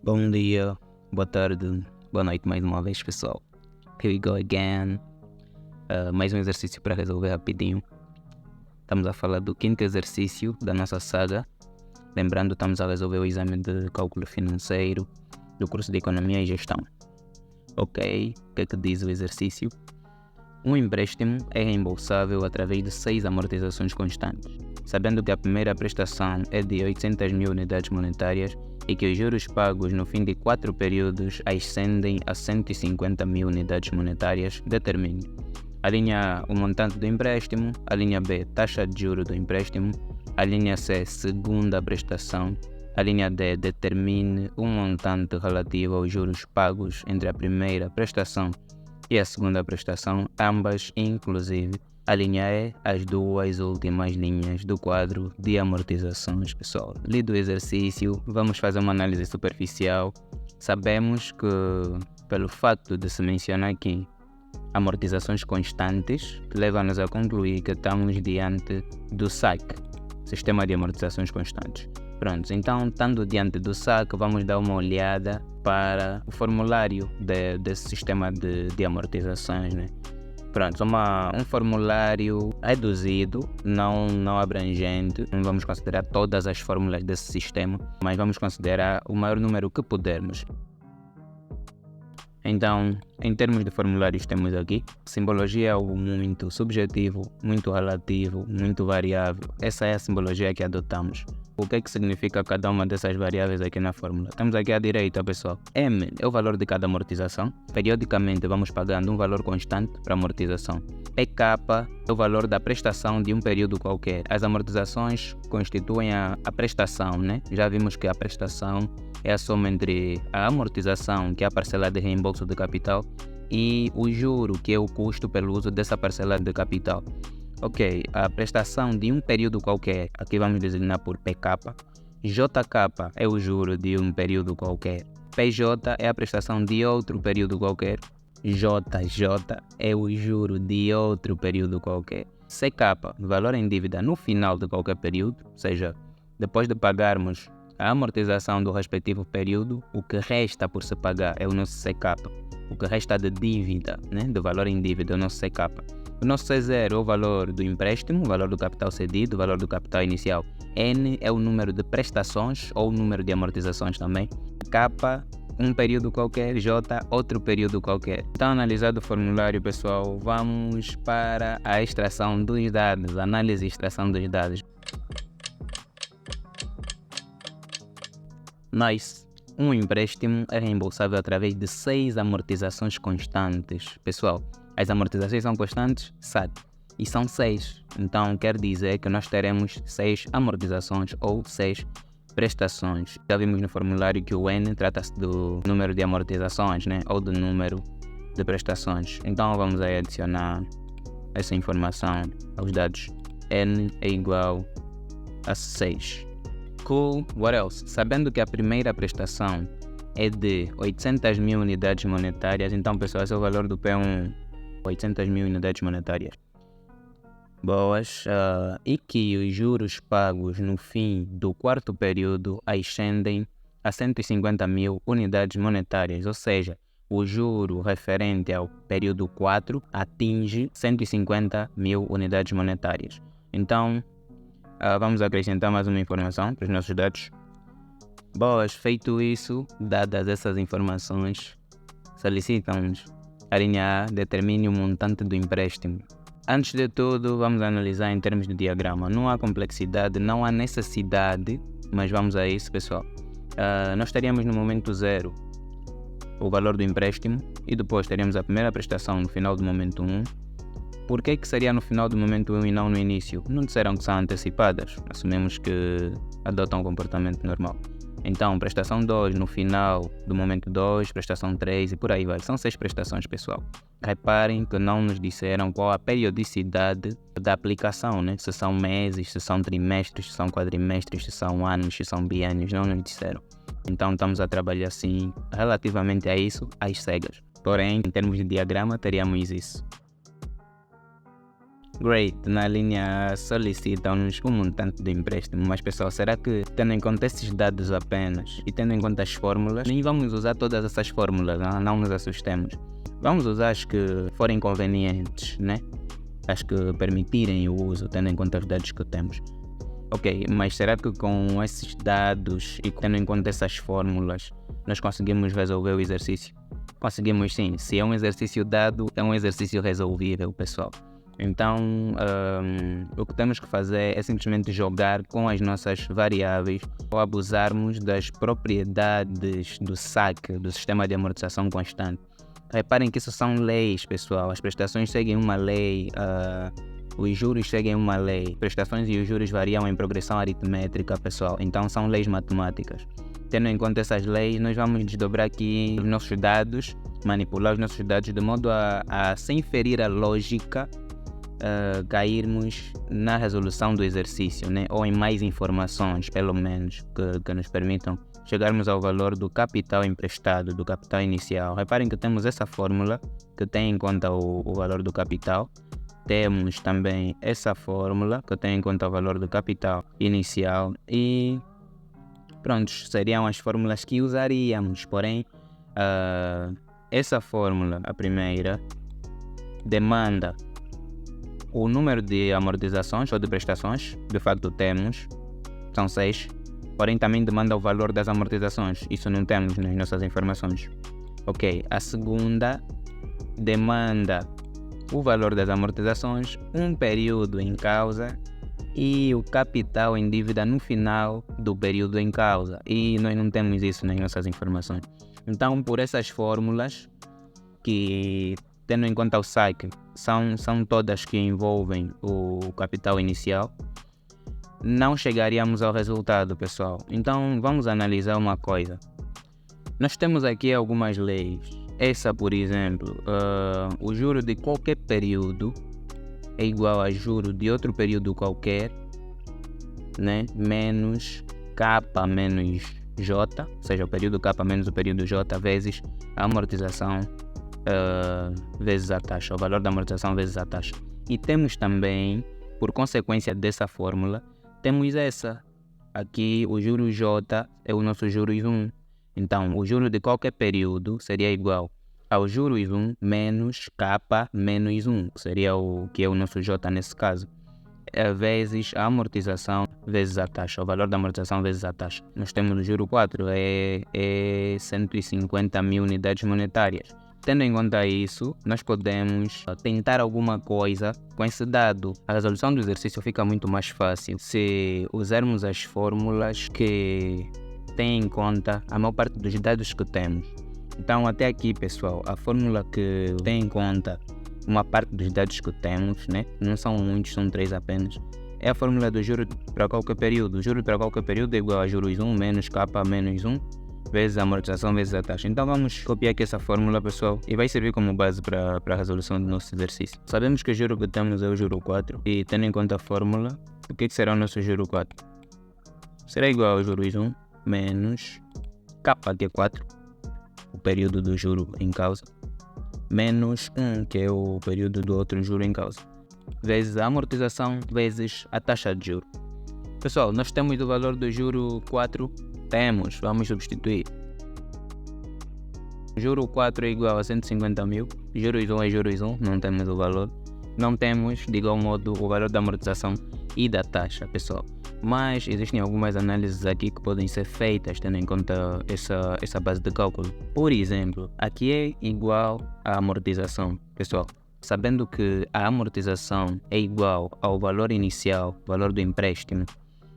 Bom dia, boa tarde, boa noite mais uma vez, pessoal. Here we go again. Mais um exercício para resolver rapidinho. Estamos a falar do quinto exercício da nossa saga. Lembrando, estamos a resolver o exame de cálculo financeiro do curso de Economia e Gestão. Ok, o que é que diz o exercício? Um empréstimo é reembolsável através de 6 amortizações constantes. Sabendo que a primeira prestação é de 800 mil unidades monetárias e que os juros pagos no fim de 4 períodos ascendem a 150 mil unidades monetárias, determine a linha A, o montante do empréstimo, a linha B, taxa de juros do empréstimo, a linha C, segunda prestação, a linha D, determine o montante relativo aos juros pagos entre a primeira prestação e a segunda prestação, ambas inclusive a linha E, as duas últimas linhas do quadro de amortizações, pessoal. Lido o exercício, vamos fazer uma análise superficial. Sabemos que, pelo fato de se mencionar aqui amortizações constantes, leva-nos a concluir que estamos diante do SAC, Sistema de Amortizações Constantes. Pronto, então, estando diante do SAC, vamos dar uma olhada para o formulário desse sistema de amortizações, né? Pronto, um formulário reduzido, não abrangente. Não vamos considerar todas as fórmulas desse sistema, mas vamos considerar o maior número que pudermos. Então, em termos de formulários, temos aqui simbologia é algo muito subjetivo, muito relativo, muito variável. Essa é a simbologia que adotamos. O que é que significa cada uma dessas variáveis aqui na fórmula? Temos aqui à direita, pessoal. M é o valor de cada amortização. Periodicamente vamos pagando um valor constante para amortização. PK é o valor da prestação de um período qualquer. As amortizações constituem a prestação, né? Já vimos que a prestação é a soma entre a amortização, que é a parcela de reembolso de capital, e o juro, que é o custo pelo uso dessa parcela de capital. Ok, a prestação de um período qualquer, aqui vamos designar por PK. JK é o juro de um período qualquer. PJ é a prestação de outro período qualquer. JJ é o juro de outro período qualquer. CK, valor em dívida no final de qualquer período, ou seja, depois de pagarmos a amortização do respectivo período, o que resta por se pagar é o nosso CK. O que resta de dívida, né, de valor em dívida, é o nosso CK. O nosso C0 é o valor do empréstimo, o valor do capital cedido, o valor do capital inicial. N é o número de prestações ou o número de amortizações também. K, um período qualquer. J, outro período qualquer. Então, analisado o formulário, pessoal, vamos para a extração dos dados, análise e extração dos dados. Nice. Um empréstimo é reembolsável através de 6 amortizações constantes. Pessoal, as amortizações são constantes? SAT. E são 6. Então, quer dizer que nós teremos 6 amortizações ou 6 prestações. Já vimos no formulário que o N trata-se do número de amortizações, né? Ou do número de prestações. Então, vamos aí adicionar essa informação aos dados. N é igual a 6. Cool, what else? Sabendo que a primeira prestação é de 800 mil unidades monetárias, então, pessoal, esse é o valor do P1, 800 mil unidades monetárias. Boas. E que os juros pagos no fim do quarto período ascendem a 150 mil unidades monetárias, ou seja, o juro referente ao período 4 atinge 150 mil unidades monetárias. Então, vamos acrescentar mais uma informação para os nossos dados. Boas, feito isso, dadas essas informações, solicitamos a linha A determine o montante do empréstimo. Antes de tudo, vamos analisar em termos de diagrama. Não há complexidade, não há necessidade, mas vamos a isso, pessoal. Nós teríamos no momento 0 o valor do empréstimo e depois teríamos a primeira prestação no final do momento 1. Por que seria no final do momento 1 e não no início? Não disseram que são antecipadas, assumimos que adotam um comportamento normal. Então, prestação 2 no final do momento 2, prestação 3 e por aí vai. São 6 prestações, pessoal. Reparem que não nos disseram qual a periodicidade da aplicação, né? Se são meses, se são trimestres, se são quadrimestres, se são anos, se são biênios, não nos disseram. Então, estamos a trabalhar assim, relativamente a isso, às cegas. Porém, em termos de diagrama, teríamos isso. Great, na linha solicitam-nos um montante do empréstimo, mas pessoal, será que tendo em conta esses dados apenas e tendo em conta as fórmulas, nem vamos usar todas essas fórmulas, não nos assustemos. Vamos usar as que forem convenientes, né? As que permitirem o uso, tendo em conta os dados que temos. Ok, mas será que com esses dados e tendo em conta essas fórmulas, nós conseguimos resolver o exercício? Conseguimos sim, se é um exercício dado, é um exercício resolvível, pessoal. Então, o que temos que fazer é simplesmente jogar com as nossas variáveis ou abusarmos das propriedades do SAC, do Sistema de Amortização Constante. Reparem que isso são leis, pessoal. As prestações seguem uma lei, os juros seguem uma lei. As prestações e os juros variam em progressão aritmétrica, pessoal. Então, são leis matemáticas. Tendo em conta essas leis, nós vamos desdobrar aqui os nossos dados, manipular os nossos dados de modo a sem ferir a lógica, cairmos na resolução do exercício, né? Ou em mais informações, pelo menos, que nos permitam chegarmos ao valor do capital emprestado, do capital inicial. Reparem que temos essa fórmula que tem em conta o valor do capital. Temos também essa fórmula que tem em conta o valor do capital inicial e pronto, seriam as fórmulas que usaríamos. Porém, essa fórmula, a primeira, demanda o número de amortizações ou de prestações, de facto temos, são 6, porém também demanda o valor das amortizações, isso não temos nas nossas informações. Ok, a segunda demanda o valor das amortizações, um período em causa e o capital em dívida no final do período em causa, e nós não temos isso nas nossas informações. Então, por essas fórmulas que, tendo em conta o SAC, são todas que envolvem o capital inicial, não chegaríamos ao resultado, pessoal. Então vamos analisar uma coisa. Nós temos aqui algumas leis. Essa, por exemplo, o juro de qualquer período é igual a juro de outro período qualquer, né? Menos K menos J, ou seja, o período K menos o período J vezes a amortização vezes a taxa, o valor da amortização vezes a taxa. E temos também, por consequência dessa fórmula, temos essa. Aqui o juro J é o nosso juros 1. Então, o juro de qualquer período seria igual ao juros 1 menos K menos 1, que seria o que é o nosso J nesse caso, vezes a amortização vezes a taxa, o valor da amortização vezes a taxa. Nós temos o juro 4, é 150 mil unidades monetárias. Tendo em conta isso, nós podemos tentar alguma coisa com esse dado. A resolução do exercício fica muito mais fácil se usarmos as fórmulas que têm em conta a maior parte dos dados que temos. Então, até aqui, pessoal, a fórmula que tem em conta uma parte dos dados que temos, né? Não são muitos, são 3 apenas. É a fórmula do juro para qualquer período. O juro para qualquer período é igual a juros 1 menos K menos 1 vezes a amortização vezes a taxa. Então vamos copiar aqui essa fórmula, pessoal, e vai servir como base para a resolução do nosso exercício. Sabemos que o juro que temos é o juro 4 e, tendo em conta a fórmula, o que será o nosso juro 4? Será igual ao juros 1 menos K, que é 4, o período do juro em causa, menos 1, que é o período do outro juro em causa, vezes a amortização vezes a taxa de juro. Pessoal, nós temos o valor do juro 4, vamos substituir. Juro 4 é igual a 150 mil, juros 1 é juros 1, não temos o valor. Não temos, de igual modo, o valor da amortização e da taxa, pessoal. Mas existem algumas análises aqui que podem ser feitas tendo em conta essa base de cálculo. Por exemplo, aqui é igual à amortização, pessoal. Sabendo que a amortização é igual ao valor inicial, valor do empréstimo,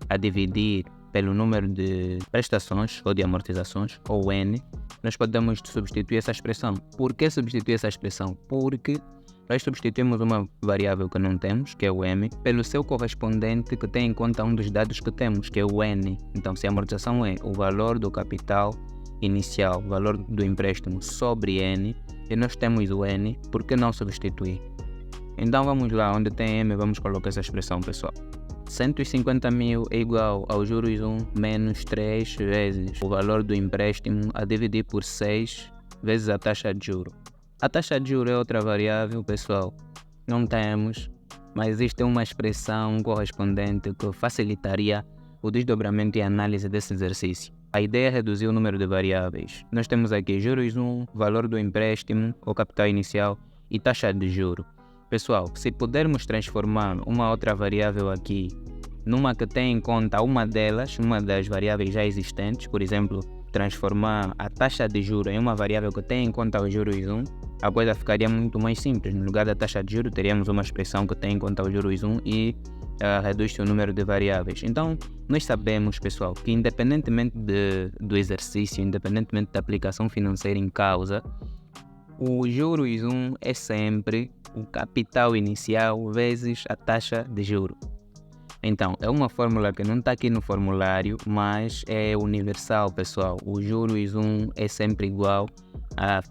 a dividir pelo número de prestações ou de amortizações, ou N, nós podemos substituir essa expressão. Por que substituir essa expressão? Porque nós substituímos uma variável que não temos, que é o M, pelo seu correspondente que tem em conta um dos dados que temos, que é o N. Então, se a amortização é o valor do capital inicial, o valor do empréstimo sobre N, e nós temos o N, por que não substituir? Então vamos lá, onde tem M, vamos colocar essa expressão, pessoal. 150 mil é igual ao juros 1 menos 3 vezes o valor do empréstimo a dividir por 6 vezes a taxa de juro. A taxa de juro é outra variável, pessoal. Não temos. mas existe uma expressão correspondente que facilitaria o desdobramento e a análise desse exercício. A ideia é reduzir o número de variáveis. Nós temos aqui juros 1, valor do empréstimo, ou capital inicial e taxa de juro. Pessoal, se pudermos transformar uma outra variável aqui numa que tem em conta uma delas, uma das variáveis já existentes, por exemplo, transformar a taxa de juro em uma variável que tem em conta os juros 1, a coisa ficaria muito mais simples. No lugar da taxa de juro, teríamos uma expressão que tem em conta os juros 1 e reduz o número de variáveis. Então, nós sabemos, pessoal, que independentemente do exercício, independentemente da aplicação financeira em causa, o juros 1 é sempre o capital inicial vezes a taxa de juro. Então, é uma fórmula que não está aqui no formulário, mas é universal, pessoal. O juros 1 é sempre igual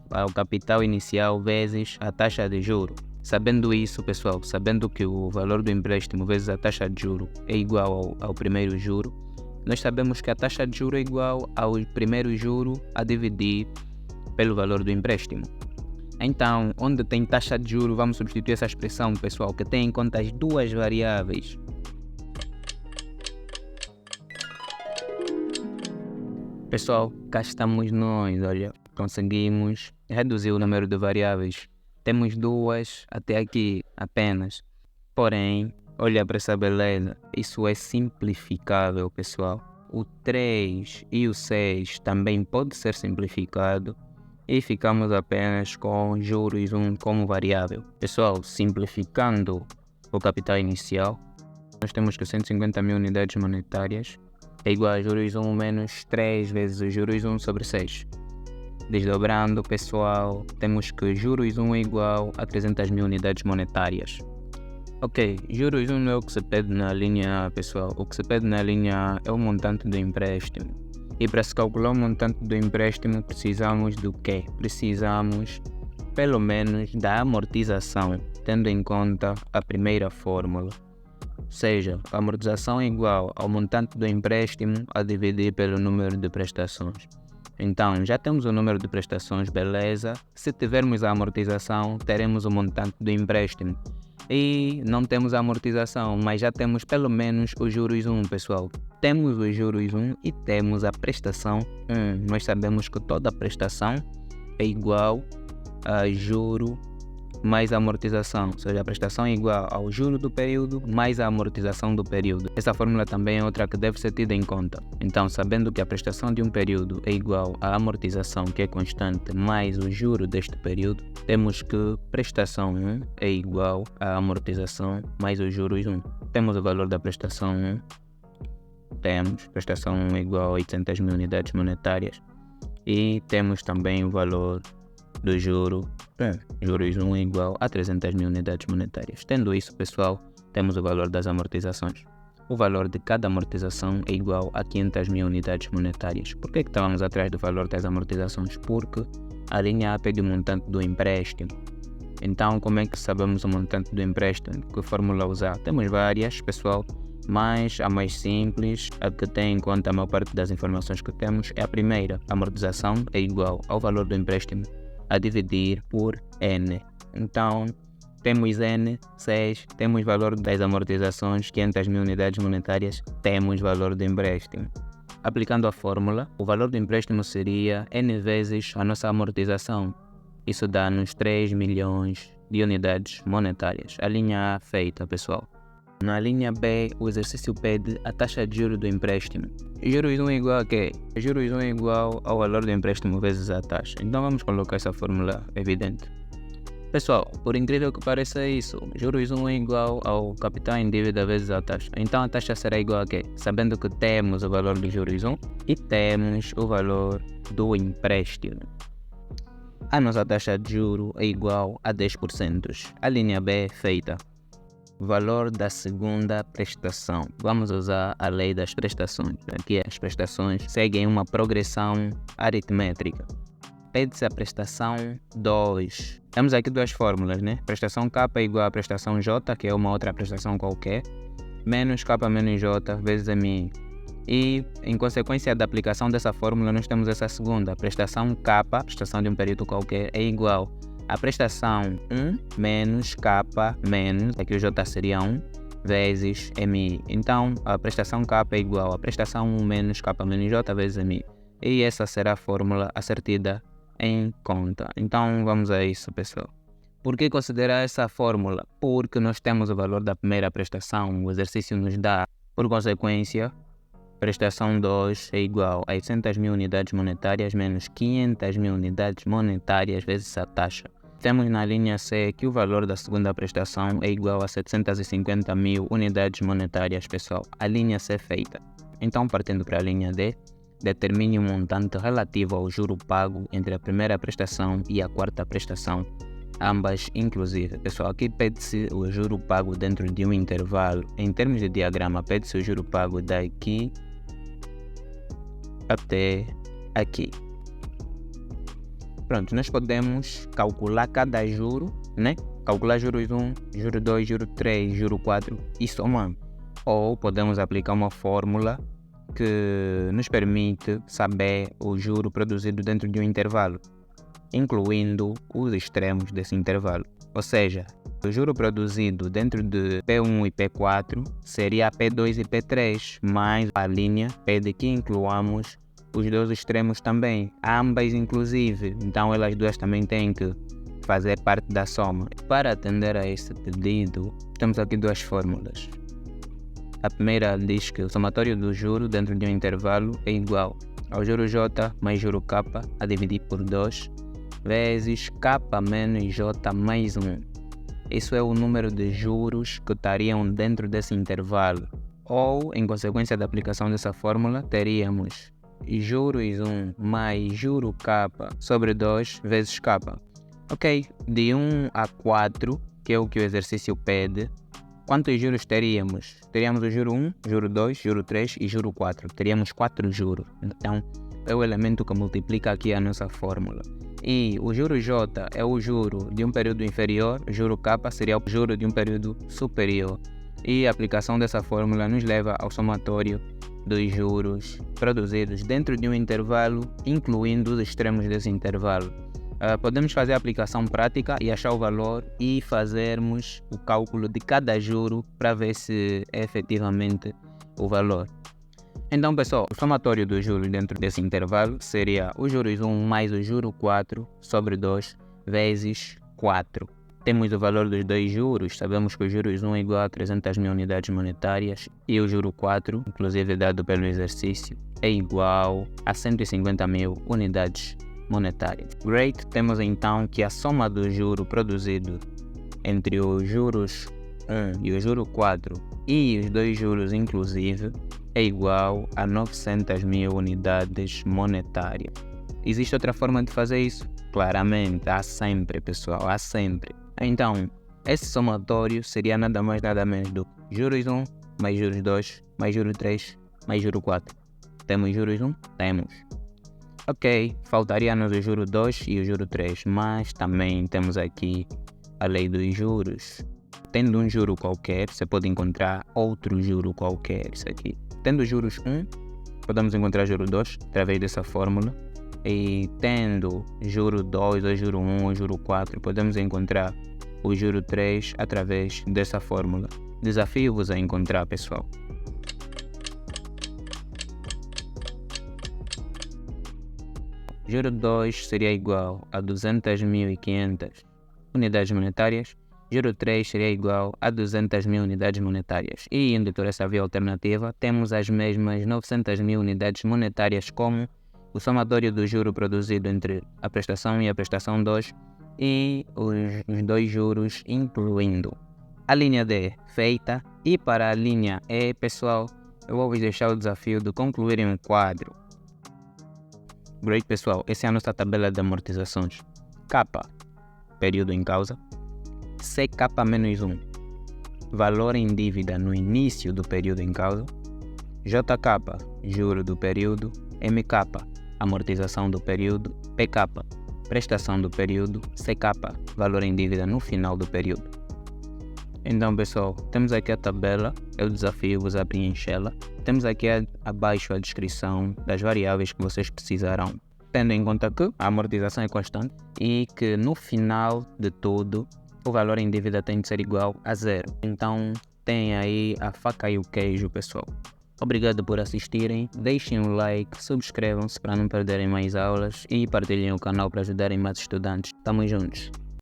ao capital inicial vezes a taxa de juro. Sabendo isso, pessoal, sabendo que o valor do empréstimo vezes a taxa de juro é igual ao primeiro juro, nós sabemos que a taxa de juro é igual ao primeiro juro a dividir pelo valor do empréstimo. Então, onde tem taxa de juro, vamos substituir essa expressão, pessoal, que tem em conta as duas variáveis. Pessoal, cá estamos nós, olha, conseguimos reduzir o número de variáveis. Temos duas até aqui apenas. Porém, olha para essa beleza, isso é simplificável, pessoal. O 3 e o 6 também pode ser simplificado e ficamos apenas com juros 1 como variável. Pessoal, simplificando o capital inicial, nós temos que 150 mil unidades monetárias é igual a juros 1 menos 3 vezes os juros 1 sobre 6. Desdobrando, pessoal, temos que juros 1 é igual a 300 mil unidades monetárias. Ok, juros 1 não é o que se pede na linha A, pessoal. O que se pede na linha A é o montante do empréstimo. E para se calcular o montante do empréstimo, precisamos do quê? Precisamos, pelo menos, da amortização, tendo em conta a primeira fórmula. Ou seja, a amortização é igual ao montante do empréstimo a dividir pelo número de prestações. Então, já temos o número de prestações, beleza. Se tivermos a amortização, teremos o montante do empréstimo. E não temos a amortização, mas já temos pelo menos os juros 1, pessoal. Temos os juros 1 e temos a prestação 1. Nós sabemos que toda prestação é igual a juro mais a amortização, ou seja, a prestação é igual ao juro do período mais a amortização do período. Essa fórmula também é outra que deve ser tida em conta. Então, sabendo que a prestação de um período é igual à amortização, que é constante, mais o juro deste período, temos que prestação 1 é igual à amortização mais os juros 1. Temos o valor da prestação 1, temos prestação 1 é igual a 800 mil unidades monetárias e temos também o valor do juro, juros 1 é igual a 300 mil unidades monetárias. Tendo isso, pessoal, temos o valor das amortizações. O valor de cada amortização é igual a 500 mil unidades monetárias. Por que estávamos atrás do valor das amortizações? Porque a linha A pede o montante do empréstimo. Então, como é que sabemos o montante do empréstimo? Que fórmula usar? Temos várias, pessoal, mas a mais simples, a que tem em conta a maior parte das informações que temos, é a primeira. A amortização é igual ao valor do empréstimo a dividir por N. Então, temos N, 6, temos valor das amortizações, 500 mil unidades monetárias, temos valor do empréstimo. Aplicando a fórmula, o valor do empréstimo seria N vezes a nossa amortização. Isso dá-nos 3 milhões de unidades monetárias. A linha A feita, pessoal. Na linha B, o exercício pede a taxa de juros do empréstimo. Juros 1 é igual a quê? Juros 1 é igual ao valor do empréstimo vezes a taxa. Então vamos colocar essa fórmula evidente. Pessoal, por incrível que pareça isso, juros 1 é igual ao capital em dívida vezes a taxa. Então a taxa será igual a quê? Sabendo que temos o valor dos juros 1 e temos o valor do empréstimo. A nossa taxa de juro é igual a 10%. A linha B feita. Valor da segunda prestação. Vamos usar a lei das prestações. Aqui as prestações seguem uma progressão aritmétrica. Pede-se a prestação 2. Temos aqui duas fórmulas, né? Prestação K é igual a prestação J, que é uma outra prestação qualquer, menos K menos J vezes MI. E, em consequência da aplicação dessa fórmula, nós temos essa segunda. Prestação K, prestação de um período qualquer, é igual a prestação 1 menos K menos, aqui o J seria 1, vezes MI. Então, a prestação K é igual a prestação 1 menos K menos J vezes MI. E essa será a fórmula a ser tida em conta. Então, vamos a isso, pessoal. Por que considerar essa fórmula? Porque nós temos o valor da primeira prestação, o exercício nos dá, por consequência, prestação 2 é igual a 800.000 unidades monetárias menos 500.000 unidades monetárias vezes a taxa. Temos na linha C que o valor da segunda prestação é igual a 750.000 unidades monetárias, pessoal. A linha C é feita. Então, partindo para a linha D, determine o montante relativo ao juro pago entre a primeira prestação e a quarta prestação, ambas inclusive. Pessoal, aqui pede-se o juro pago dentro de um intervalo. Em termos de diagrama, pede-se o juro pago daqui até aqui. Pronto, nós podemos calcular cada juro, né? Calcular juros 1, juro 2, juro 3, juro 4 e somando. Ou podemos aplicar uma fórmula que nos permite saber o juro produzido dentro de um intervalo, incluindo os extremos desse intervalo. Ou seja, o juro produzido dentro de P1 e P4 seria P2 e P3, mais a linha pede que incluamos os dois extremos também, ambas inclusive, então elas duas também têm que fazer parte da soma. Para atender a este pedido, temos aqui duas fórmulas. A primeira diz que o somatório do juro dentro de um intervalo é igual ao juro J mais juro K a dividir por 2 vezes K menos J mais 1. Isso é o número de juros que estariam dentro desse intervalo. Ou, em consequência da aplicação dessa fórmula, teríamos juros 1 mais juro K sobre 2 vezes K. Ok, de 1 a 4, que é o que o exercício pede, quantos juros teríamos? Teríamos o juro 1, juro 2, juro 3 e juro 4. Teríamos 4 juros. Então, é o elemento que multiplica aqui a nossa fórmula. E o juro J é o juro de um período inferior, o juro K seria o juro de um período superior. E a aplicação dessa fórmula nos leva ao somatório dos juros produzidos dentro de um intervalo, incluindo os extremos desse intervalo. Podemos fazer a aplicação prática e achar o valor e fazermos o cálculo de cada juro para ver se é efetivamente o valor. Então, pessoal, o somatório dos juros dentro desse intervalo seria o juros 1 mais o juro 4 sobre 2 vezes 4. Temos o valor dos dois juros, sabemos que o juros 1 é igual a 300.000 unidades monetárias e o juro 4, inclusive dado pelo exercício, é igual a 150.000 unidades monetárias. Great, temos então que a soma do juro produzido entre os juros 1 e o juro 4 e os dois juros inclusive é igual a 900.000 unidades monetárias. Existe outra forma de fazer isso? Claramente, há sempre, pessoal, há sempre. Então, esse somatório seria nada mais nada menos do que juros 1 mais juros 2 mais juros 3 mais juros 4. Temos juros 1? Temos. Ok, faltaria-nos o juro 2 e o juro 3, mas também temos aqui a lei dos juros. Tendo um juro qualquer, você pode encontrar outro juro qualquer, isso aqui. Tendo juros 1, podemos encontrar juro 2 através dessa fórmula. E tendo juro 2, ou juro 1, ou juro 4, podemos encontrar o juro 3 através dessa fórmula. Desafio-vos a encontrar, pessoal. Juro 2 seria igual a 200.500 unidades monetárias. Juro 3 seria igual a 200.000 unidades monetárias. E indo por essa via alternativa, temos as mesmas 900.000 unidades monetárias como o somatório do juro produzido entre a prestação e a prestação 2 e os dois juros incluindo. A linha D feita, e para a linha E, pessoal, eu vou vos deixar o desafio de concluírem um quadro. Great, pessoal, essa é a nossa tabela de amortizações. K, período em causa. CK-1, valor em dívida no início do período em causa. JK, juro do período. MK, amortização do período. PK, prestação do período. CK, valor em dívida no final do período. Então, pessoal, temos aqui a tabela, eu desafio-vos a preenchê-la. Temos aqui abaixo a descrição das variáveis que vocês precisarão tendo em conta que a amortização é constante e que no final de tudo o valor em dívida tem de ser igual a zero. Então tem aí a faca e o queijo, pessoal. Obrigado por assistirem, deixem um like, subscrevam-se para não perderem mais aulas e partilhem o canal para ajudarem mais estudantes. Tamo juntos!